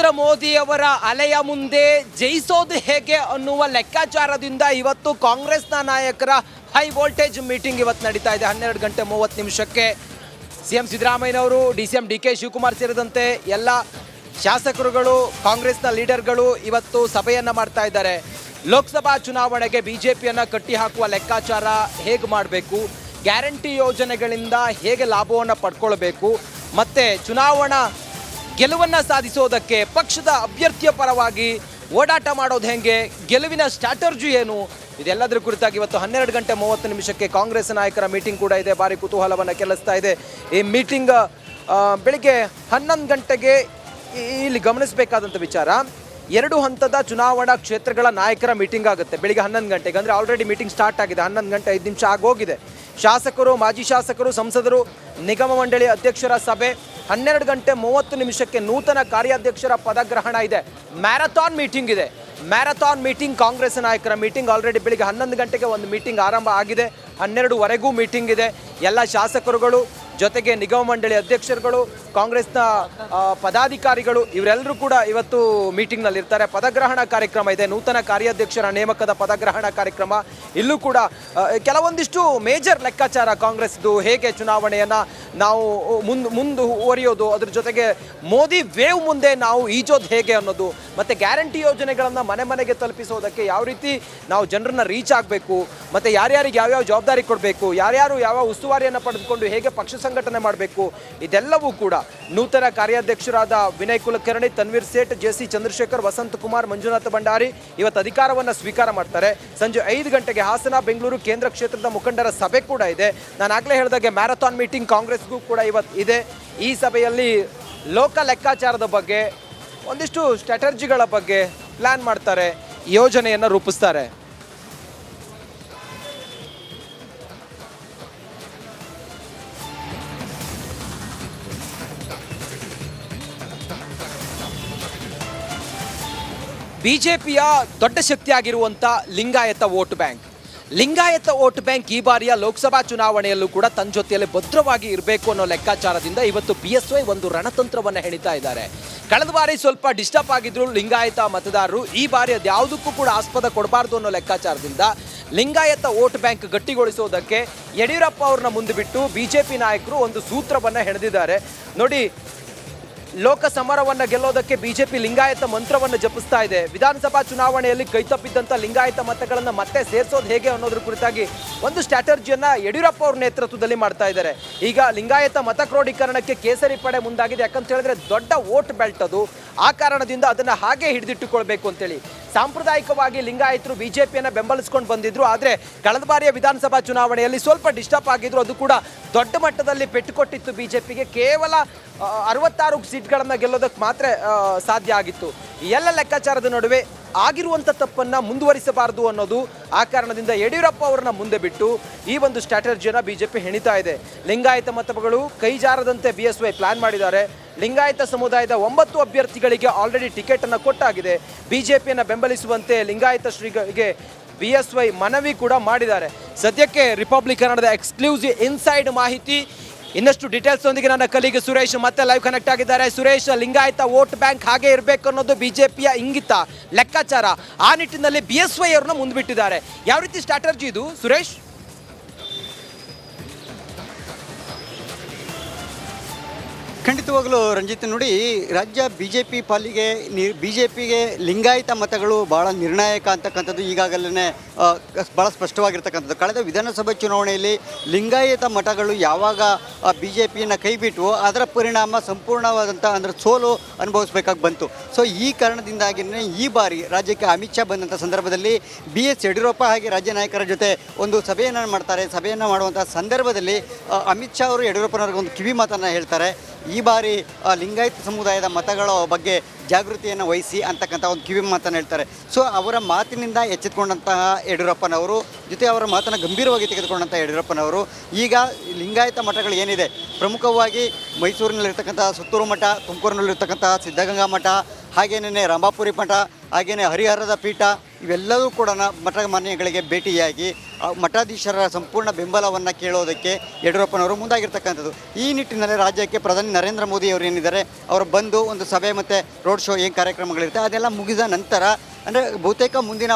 ನರೇಂದ್ರ ಮೋದಿ ಅವರ ಅಲೆಯ ಮುಂದೆ ಜಯಿಸೋದು ಹೇಗೆ ಅನ್ನುವ ಲೆಕ್ಕಾಚಾರದಿಂದ ಇವತ್ತು ಕಾಂಗ್ರೆಸ್ನ ನಾಯಕರ ಹೈ ವೋಲ್ಟೇಜ್ ಮೀಟಿಂಗ್ ಇವತ್ತು ನಡೀತಾ ಇದೆ 12:30 ಸಿಎಂ ಸಿದ್ದರಾಮಯ್ಯನವರು DCM DK ಶಿವಕುಮಾರ್ ಸೇರಿದಂತೆ ಎಲ್ಲ ಶಾಸಕರುಗಳು ಕಾಂಗ್ರೆಸ್ನ ಲೀಡರ್ಗಳು ಇವತ್ತು ಸಭೆಯನ್ನು ಮಾಡ್ತಾ ಇದ್ದಾರೆ. ಲೋಕಸಭಾ ಚುನಾವಣೆಗೆ ಬಿಜೆಪಿಯನ್ನು ಕಟ್ಟಿ ಹಾಕುವ ಲೆಕ್ಕಾಚಾರ ಹೇಗೆ ಮಾಡಬೇಕು, ಗ್ಯಾರಂಟಿ ಯೋಜನೆಗಳಿಂದ ಹೇಗೆ ಲಾಭವನ್ನು ಪಡ್ಕೊಳ್ಬೇಕು, ಮತ್ತು ಚುನಾವಣಾ ಗೆಲುವನ್ನು ಸಾಧಿಸೋದಕ್ಕೆ ಪಕ್ಷದ ಅಭ್ಯರ್ಥಿಯ ಪರವಾಗಿ ಓಡಾಟ ಮಾಡೋದು ಹೆಂಗೆ, ಗೆಲುವಿನ ಸ್ಟ್ರಾಟರ್ಜಿ ಏನು, ಇದೆಲ್ಲದರ ಕುರಿತಾಗಿ ಇವತ್ತು 12:30 ಕಾಂಗ್ರೆಸ್ ನಾಯಕರ ಮೀಟಿಂಗ್ ಕೂಡ ಇದೆ. ಭಾರಿ ಕುತೂಹಲವನ್ನು ಕೆಳಿಸ್ತಾ ಇದೆ. ಈ ಮೀಟಿಂಗ್ ಬೆಳಿಗ್ಗೆ 11 ಗಂಟೆಗೆ ಇಲ್ಲಿ ಗಮನಿಸಬೇಕಾದಂಥ ವಿಚಾರ, 2 ಹಂತದ ಚುನಾವಣಾ ಕ್ಷೇತ್ರಗಳ ನಾಯಕರ ಮೀಟಿಂಗ್ ಆಗುತ್ತೆ ಬೆಳಿಗ್ಗೆ 11 ಗಂಟೆಗೆ. ಅಂದರೆ ಆಲ್ರೆಡಿ ಮೀಟಿಂಗ್ ಸ್ಟಾರ್ಟ್ ಆಗಿದೆ, 11:05 ಆಗೋಗಿದೆ. ಶಾಸಕರು, ಮಾಜಿ ಶಾಸಕರು, ಸಂಸದರು, ನಿಗಮ ಮಂಡಳಿ ಅಧ್ಯಕ್ಷರ ಸಭೆ. 12:30 ನೂತನ ಕಾರ್ಯಾಧ್ಯಕ್ಷರ ಪದಗ್ರಹಣ ಇದೆ. ಮ್ಯಾರಥಾನ್ ಮೀಟಿಂಗ್ ಇದೆ. ಮ್ಯಾರಥಾನ್ ಮೀಟಿಂಗ್ ಕಾಂಗ್ರೆಸ್ ನಾಯಕರ ಮೀಟಿಂಗ್. ಆಲ್ರೆಡಿ ಬೆಳಿಗ್ಗೆ 11 ಗಂಟೆಗೆ ಒಂದು ಮೀಟಿಂಗ್ ಆರಂಭ ಆಗಿದೆ. 12ವರೆಗೂ ಮೀಟಿಂಗ್ ಇದೆ. ಎಲ್ಲ ಶಾಸಕರುಗಳು ಜೊತೆಗೆ ನಿಗಮ ಮಂಡಳಿ ಅಧ್ಯಕ್ಷರುಗಳು, ಕಾಂಗ್ರೆಸ್ನ ಪದಾಧಿಕಾರಿಗಳು ಇವರೆಲ್ಲರೂ ಕೂಡ ಇವತ್ತು ಮೀಟಿಂಗ್ನಲ್ಲಿರ್ತಾರೆ. ಪದಗ್ರಹಣ ಕಾರ್ಯಕ್ರಮ ಇದೆ, ನೂತನ ಕಾರ್ಯಾಧ್ಯಕ್ಷರ ನೇಮಕದ ಪದಗ್ರಹಣ ಕಾರ್ಯಕ್ರಮ. ಇಲ್ಲೂ ಕೂಡ ಕೆಲವೊಂದಿಷ್ಟು ಮೇಜರ್ ಲೆಕ್ಕಾಚಾರ ಕಾಂಗ್ರೆಸ್ದು, ಹೇಗೆ ಚುನಾವಣೆಯನ್ನು ನಾವು ಮುಂದುವರಿಯೋದು, ಅದ್ರ ಜೊತೆಗೆ ಮೋದಿ ವೇವ್ ಮುಂದೆ ನಾವು ಈಜೋದು ಹೇಗೆ ಅನ್ನೋದು, ಮತ್ತು ಗ್ಯಾರಂಟಿ ಯೋಜನೆಗಳನ್ನು ಮನೆ ಮನೆಗೆ ತಲುಪಿಸೋದಕ್ಕೆ ಯಾವ ರೀತಿ ನಾವು ಜನರನ್ನ ರೀಚ್ ಆಗಬೇಕು, ಮತ್ತು ಯಾರ್ಯಾರಿಗೆ ಯಾವ್ಯಾವ ಜವಾಬ್ದಾರಿ ಕೊಡಬೇಕು, ಯಾರ್ಯಾರು ಯಾವ ಉಸ್ತುವಾರಿಯನ್ನು ಪಡೆದುಕೊಂಡು ಹೇಗೆ ಪಕ್ಷ ಸಂಘಟನೆ ಮಾಡಬೇಕು, ಇದೆಲ್ಲವೂ ಕೂಡ ನೂತನ ಕಾರ್ಯಾಧ್ಯಕ್ಷರಾದ ವಿನಯ್ ಕುಲಕರ್ಣಿ, ತನ್ವೀರ್ ಸೇಠ್, JC ಚಂದ್ರಶೇಖರ್, ವಸಂತ್ ಕುಮಾರ್, ಮಂಜುನಾಥ ಭಂಡಾರಿ ಇವತ್ತು ಅಧಿಕಾರವನ್ನು ಸ್ವೀಕಾರ ಮಾಡ್ತಾರೆ. ಸಂಜೆ 5 ಗಂಟೆಗೆ ಹಾಸನ, ಬೆಂಗಳೂರು ಕೇಂದ್ರ ಕ್ಷೇತ್ರದ ಮುಖಂಡರ ಸಭೆ ಕೂಡ ಇದೆ. ನಾನು ಆಗಲೇ ಹೇಳಿದಾಗೆ ಮ್ಯಾರಥಾನ್ ಮೀಟಿಂಗ್ ಕಾಂಗ್ರೆಸ್ಗೂ ಕೂಡ ಇವತ್ತು ಇದೆ. ಈ ಸಭೆಯಲ್ಲಿ ಲೋಕ ಲೆಕ್ಕಾಚಾರದ ಬಗ್ಗೆ, ಒಂದಿಷ್ಟು ಸ್ಟ್ರಾಟರ್ಜಿಗಳ ಬಗ್ಗೆ ಪ್ಲ್ಯಾನ್ ಮಾಡ್ತಾರೆ, ಯೋಜನೆಯನ್ನು ರೂಪಿಸ್ತಾರೆ. ಬಿಜೆಪಿಯ ದೊಡ್ಡ ಶಕ್ತಿಯಾಗಿರುವಂಥ Lingayat vote bank. Lingayat vote bank ಈ ಬಾರಿಯ ಲೋಕಸಭಾ ಚುನಾವಣೆಯಲ್ಲೂ ಕೂಡ ತನ್ನ ಜೊತೆಯಲ್ಲಿ ಭದ್ರವಾಗಿ ಇರಬೇಕು ಅನ್ನೋ ಲೆಕ್ಕಾಚಾರದಿಂದ ಇವತ್ತು BSY ಒಂದು ರಣತಂತ್ರವನ್ನು ಹೆಣಿತಾ ಇದ್ದಾರೆ. ಕಳೆದ ಬಾರಿ ಸ್ವಲ್ಪ ಡಿಸ್ಟರ್ಬ್ ಆಗಿದ್ರು ಲಿಂಗಾಯತ ಮತದಾರರು. ಈ ಬಾರಿ ಅದ್ಯಾವುದಕ್ಕೂ ಕೂಡ ಆಸ್ಪದ ಕೊಡಬಾರ್ದು ಅನ್ನೋ ಲೆಕ್ಕಾಚಾರದಿಂದ ಲಿಂಗಾಯತ ವೋಟ್ ಬ್ಯಾಂಕ್ ಗಟ್ಟಿಗೊಳಿಸೋದಕ್ಕೆ ಯಡಿಯೂರಪ್ಪ ಅವ್ರನ್ನ ಮುಂದೆ ಬಿಟ್ಟು BJP ನಾಯಕರು ಒಂದು ಸೂತ್ರವನ್ನು ಹೆಣೆದಿದ್ದಾರೆ. ನೋಡಿ, ಲೋಕ ಸಮರವನ್ನು ಗೆಲ್ಲೋದಕ್ಕೆ BJP ಲಿಂಗಾಯತ ಮಂತ್ರವನ್ನು ಜಪಿಸ್ತಾ ಇದೆ. ವಿಧಾನಸಭಾ ಚುನಾವಣೆಯಲ್ಲಿ ಕೈತಪ್ಪಿದ್ದಂಥ ಲಿಂಗಾಯತ ಮತಗಳನ್ನು ಮತ್ತೆ ಸೇರಿಸೋದು ಹೇಗೆ ಅನ್ನೋದ್ರ ಕುರಿತಾಗಿ ಒಂದು ಸ್ಟ್ರಾಟರ್ಜಿಯನ್ನು ಯಡಿಯೂರಪ್ಪ ಅವ್ರ ನೇತೃತ್ವದಲ್ಲಿ ಮಾಡ್ತಾ ಇದ್ದಾರೆ. ಈಗ ಲಿಂಗಾಯತ ಮತ ಕ್ರೋಢೀಕರಣಕ್ಕೆ ಕೇಸರಿ ಪಡೆ ಮುಂದಾಗಿದೆ. ಯಾಕಂತ ಹೇಳಿದ್ರೆ ದೊಡ್ಡ ವೋಟ್ ಬೆಲ್ಟ್ ಅದು. ಆ ಕಾರಣದಿಂದ ಅದನ್ನು ಹಾಗೆ ಹಿಡಿದಿಟ್ಟುಕೊಳ್ಬೇಕು ಅಂತೇಳಿ ಸಾಂಪ್ರದಾಯಿಕವಾಗಿ ಲಿಂಗಾಯತರು BJPಯನ್ನು ಬೆಂಬಲಿಸ್ಕೊಂಡು ಬಂದಿದ್ರು. ಆದರೆ ಕಳೆದ ಬಾರಿಯ ವಿಧಾನಸಭಾ ಚುನಾವಣೆಯಲ್ಲಿ ಸ್ವಲ್ಪ ಡಿಸ್ಟರ್ಬ್ ಆಗಿದ್ರು. ಅದು ಕೂಡ ದೊಡ್ಡ ಮಟ್ಟದಲ್ಲಿ ಪೆಟ್ಟು ಕೊಟ್ಟಿತ್ತು BJPಗೆ. ಕೇವಲ 66 ಸೀಟ್ಗಳನ್ನು ಗೆಲ್ಲೋದಕ್ಕೆ ಮಾತ್ರ ಸಾಧ್ಯ ಆಗಿತ್ತು. ಈ ಎಲ್ಲ ಲೆಕ್ಕಾಚಾರದ ನಡುವೆ ಆಗಿರುವಂಥ ತಪ್ಪನ್ನು ಮುಂದುವರಿಸಬಾರದು ಅನ್ನೋದು, ಆ ಕಾರಣದಿಂದ ಯಡಿಯೂರಪ್ಪ ಅವರನ್ನ ಮುಂದೆ ಬಿಟ್ಟು ಈ ಒಂದು ಸ್ಟ್ರಾಟರ್ಜಿಯನ್ನು BJP ಹೆಣಿತಾ ಇದೆ. ಲಿಂಗಾಯತ ಮತಗಳು ಕೈಜಾರದಂತೆ BSY ಪ್ಲಾನ್ ಮಾಡಿದ್ದಾರೆ. ಲಿಂಗಾಯತ ಸಮುದಾಯದ 9 ಅಭ್ಯರ್ಥಿಗಳಿಗೆ ಆಲ್ರೆಡಿ ಟಿಕೆಟನ್ನು ಕೊಟ್ಟಾಗಿದೆ. BJPಯನ್ನು ಬೆಂಬಲಿಸುವಂತೆ ಲಿಂಗಾಯತ ಶ್ರೀಗಳಿಗೆ BSY ಮನವಿ ಕೂಡ ಮಾಡಿದ್ದಾರೆ. ಸದ್ಯಕ್ಕೆ ರಿಪಬ್ಲಿಕ್ ಕನ್ನಡದ ಎಕ್ಸ್ಕ್ಲೂಸಿವ್ ಇನ್ಸೈಡ್ ಮಾಹಿತಿ. ಇನ್ನಷ್ಟು ಡೀಟೇಲ್ಸ್ ಒಂದಿಗೆ ನನ್ನ ಕಲೀಗ ಸುರೇಶ್ ಮತ್ತೆ ಲೈವ್ ಕನೆಕ್ಟ್ ಆಗಿದ್ದಾರೆ. ಸುರೇಶ್, ಲಿಂಗಾಯತ ವೋಟ್ ಬ್ಯಾಂಕ್ ಹಾಗೆ ಇರಬೇಕು ಅನ್ನೋದು BJPಯ ಇಂಗಿತ, ಲೆಕ್ಕಾಚಾರ. ಆ ನಿಟ್ಟಿನಲ್ಲಿ BSY ಅವ್ರನ್ನ ಮುಂದ್ಬಿಟ್ಟಿದ್ದಾರೆ. ಯಾವ ರೀತಿ ಸ್ಟ್ರಾಟರ್ಜಿ ಇದು ಸುರೇಶ್? ಖಂಡಿತವಾಗಲೂ ರಂಜಿತ್, ನೋಡಿ, ರಾಜ್ಯ BJP ಪಾಲಿಗೆ BJPಗೆ ಲಿಂಗಾಯತ ಮತಗಳು ಭಾಳ ನಿರ್ಣಾಯಕ ಅಂತಕ್ಕಂಥದ್ದು ಈಗಾಗಲೇ ಭಾಳ ಸ್ಪಷ್ಟವಾಗಿರ್ತಕ್ಕಂಥದ್ದು. ಕಳೆದ ವಿಧಾನಸಭೆ ಚುನಾವಣೆಯಲ್ಲಿ ಲಿಂಗಾಯತ ಮತಗಳು ಯಾವಾಗ BJPಯನ್ನು ಕೈಬಿಟ್ಟು ಅದರ ಪರಿಣಾಮ ಸಂಪೂರ್ಣವಾದಂಥ ಅಂದರೆ ಸೋಲು ಅನುಭವಿಸಬೇಕಾಗಿ ಬಂತು. ಸೊ ಈ ಕಾರಣದಿಂದಾಗಿಯೇ ಈ ಬಾರಿ ರಾಜ್ಯಕ್ಕೆ ಅಮಿತ್ ಶಾ ಬಂದಂಥ ಸಂದರ್ಭದಲ್ಲಿ BS ಯಡಿಯೂರಪ್ಪ ಹಾಗೆ ರಾಜ್ಯ ನಾಯಕರ ಜೊತೆ ಒಂದು ಸಭೆಯನ್ನು ಮಾಡ್ತಾರೆ. ಸಭೆಯನ್ನು ಮಾಡುವಂಥ ಸಂದರ್ಭದಲ್ಲಿ ಅಮಿತ್ ಶಾ ಅವರು ಯಡಿಯೂರಪ್ಪನವ್ರಿಗೆ ಒಂದು ಕಿವಿ ಮಾತನ್ನು ಹೇಳ್ತಾರೆ. ಈ ಬಾರಿ ಲಿಂಗಾಯತ ಸಮುದಾಯದ ಮತಗಳ ಬಗ್ಗೆ ಜಾಗೃತಿಯನ್ನು ವಹಿಸಿ ಅಂತಕ್ಕಂಥ ಒಂದು ಕಿವಿ ಮಾತನ್ನು ಹೇಳ್ತಾರೆ. ಸೊ ಅವರ ಮಾತಿನಿಂದ ಎಚ್ಚೆತ್ತುಕೊಂಡಂತಹ ಯಡಿಯೂರಪ್ಪನವರು, ಜೊತೆ ಅವರ ಮಾತನ್ನು ಗಂಭೀರವಾಗಿ ತೆಗೆದುಕೊಂಡಂಥ ಯಡಿಯೂರಪ್ಪನವರು ಈಗ ಲಿಂಗಾಯತ ಮಠಗಳು ಏನಿದೆ, ಪ್ರಮುಖವಾಗಿ ಮೈಸೂರಿನಲ್ಲಿರ್ತಕ್ಕಂಥ ಸುತ್ತೂರು ಮಠ, ತುಮಕೂರಿನಲ್ಲಿರ್ತಕ್ಕಂಥ ಸಿದ್ಧಗಂಗಾ ಮಠ, ಹಾಗೇನೇ ರಂಭಾಪುರಿ ಮಠ, ಹಾಗೆಯೇ ಹರಿಹರದ ಪೀಠ, ಇವೆಲ್ಲವೂ ಕೂಡ ಮಠಮಾನ್ಯಗಳಿಗೆ ಭೇಟಿಯಾಗಿ ಮಠಾಧೀಶರ ಸಂಪೂರ್ಣ ಬೆಂಬಲವನ್ನು ಕೇಳೋದಕ್ಕೆ ಯಡಿಯೂರಪ್ಪನವರು ಮುಂದಾಗಿರ್ತಕ್ಕಂಥದ್ದು. ಈ ನಿಟ್ಟಿನಲ್ಲಿ ರಾಜ್ಯಕ್ಕೆ ಪ್ರಧಾನಿ ನರೇಂದ್ರ ಮೋದಿ ಅವರು ಏನಿದ್ದಾರೆ ಅವರು ಬಂದು ಒಂದು ಸಭೆ ಮತ್ತು ರೋಡ್ ಶೋ ಏನು ಕಾರ್ಯಕ್ರಮಗಳಿರುತ್ತೆ ಅದೆಲ್ಲ ಮುಗಿದ ನಂತರ ಅಂದರೆ ಬಹುತೇಕ ಮುಂದಿನ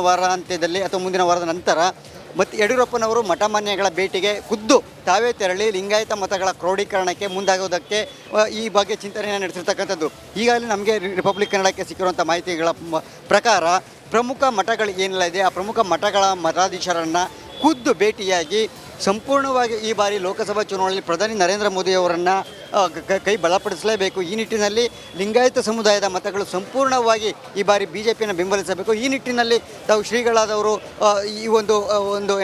ವಾರ ಅಂತ್ಯದಲ್ಲಿ ಅಥವಾ ಮುಂದಿನ ವಾರದ ನಂತರ ಮತ್ತು ಯಡಿಯೂರಪ್ಪನವರು ಮಠಮಾನ್ಯಗಳ ಭೇಟಿಗೆ ಖುದ್ದು ತಾವೇ ತೆರಳಿ ಲಿಂಗಾಯತ ಮತಗಳ ಕ್ರೋಢೀಕರಣಕ್ಕೆ ಮುಂದಾಗೋದಕ್ಕೆ ಈ ಬಗ್ಗೆ ಚಿಂತನೆಯನ್ನು ನಡೆಸಿರ್ತಕ್ಕಂಥದ್ದು. ಈಗಾಗಲೇ ನಮಗೆ ರಿಪಬ್ಲಿಕ್ ಕನ್ನಡಕ್ಕೆ ಸಿಕ್ಕಿರುವಂಥ ಮಾಹಿತಿಗಳ ಪ್ರಕಾರ ಪ್ರಮುಖ ಮಠಗಳು ಏನೆಲ್ಲ ಇದೆ ಆ ಪ್ರಮುಖ ಮಠಗಳ ಮಠಾಧೀಶರನ್ನು ಖುದ್ದು ಭೇಟಿಯಾಗಿ ಸಂಪೂರ್ಣವಾಗಿ ಈ ಬಾರಿ ಲೋಕಸಭಾ ಚುನಾವಣೆಯಲ್ಲಿ ಪ್ರಧಾನಿ ನರೇಂದ್ರ ಮೋದಿ ಅವರನ್ನು ಕೈ ಬಲಪಡಿಸಲೇಬೇಕು. ಈ ನಿಟ್ಟಿನಲ್ಲಿ ಲಿಂಗಾಯತ ಸಮುದಾಯದ ಮತಗಳು ಸಂಪೂರ್ಣವಾಗಿ ಈ ಬಾರಿ BJPಯನ್ನು ಬೆಂಬಲಿಸಬೇಕು. ಈ ನಿಟ್ಟಿನಲ್ಲಿ ತಾವು ಶ್ರೀಗಳಾದವರು ಈ ಒಂದು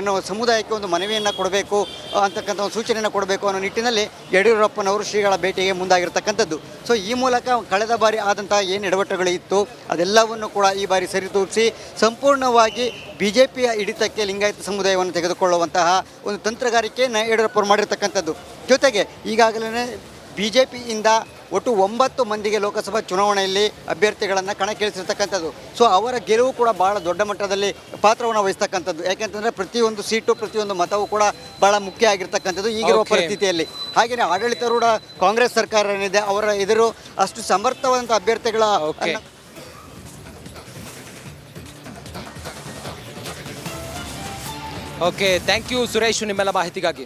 ಏನೋ ಸಮುದಾಯಕ್ಕೆ ಒಂದು ಮನವಿಯನ್ನು ಕೊಡಬೇಕು ಅಂತಕ್ಕಂಥ ಒಂದು ಸೂಚನೆಯನ್ನು ಕೊಡಬೇಕು ಅನ್ನೋ ನಿಟ್ಟಿನಲ್ಲಿ ಯಡಿಯೂರಪ್ಪನವರು ಶ್ರೀಗಳ ಭೇಟಿಗೆ ಮುಂದಾಗಿರ್ತಕ್ಕಂಥದ್ದು. ಸೊ ಈ ಮೂಲಕ ಕಳೆದ ಬಾರಿ ಆದಂತಹ ಏನು ಎಡವಟ್ಟುಗಳು ಇತ್ತು ಅದೆಲ್ಲವನ್ನು ಕೂಡ ಈ ಬಾರಿ ಸರಿದೂಗಿಸಿ ಸಂಪೂರ್ಣವಾಗಿ BJPಯ ಹಿಡಿತಕ್ಕೆ ಲಿಂಗಾಯತ ಸಮುದಾಯವನ್ನು ತೆಗೆದುಕೊಳ್ಳುವಂತಹ ಒಂದು ತಂತ್ರಗಾರಿಕೆಯನ್ನು ಯಡಿಯೂರಪ್ಪರು ಮಾಡಿರ್ತಕ್ಕಂಥದ್ದು. ಜೊತೆಗೆ ಈಗಾಗಲೇ BJPಯಿಂದ ಒಟ್ಟು 9 ಮಂದಿಗೆ ಲೋಕಸಭಾ ಚುನಾವಣೆಯಲ್ಲಿ ಅಭ್ಯರ್ಥಿಗಳನ್ನು ಕಣಕ್ಕಿಳಿಸಿರ್ತಕ್ಕಂಥದ್ದು. ಸೊ ಅವರ ಗೆಲುವು ಕೂಡ ಭಾಳ ದೊಡ್ಡ ಮಟ್ಟದಲ್ಲಿ ಪಾತ್ರವನ್ನು ವಹಿಸ್ತಕ್ಕಂಥದ್ದು. ಯಾಕೆಂತಂದರೆ ಪ್ರತಿಯೊಂದು ಸೀಟು ಪ್ರತಿಯೊಂದು ಮತವೂ ಕೂಡ ಭಾಳ ಮುಖ್ಯ ಆಗಿರ್ತಕ್ಕಂಥದ್ದು ಈಗಿರುವ ಪರಿಸ್ಥಿತಿಯಲ್ಲಿ. ಹಾಗೆಯೇ ಆಡಳಿತಾರೂಢ ಕಾಂಗ್ರೆಸ್ ಸರ್ಕಾರ ಏನಿದೆ ಅವರ ಎದುರು ಅಷ್ಟು ಸಮರ್ಥವಾದಂಥ ಅಭ್ಯರ್ಥಿಗಳ ಓಕೆ, ಥ್ಯಾಂಕ್ ಯು ಸುರೇಶ್ ನಿಮ್ಮೆಲ್ಲ ಮಾಹಿತಿಗಾಗಿ.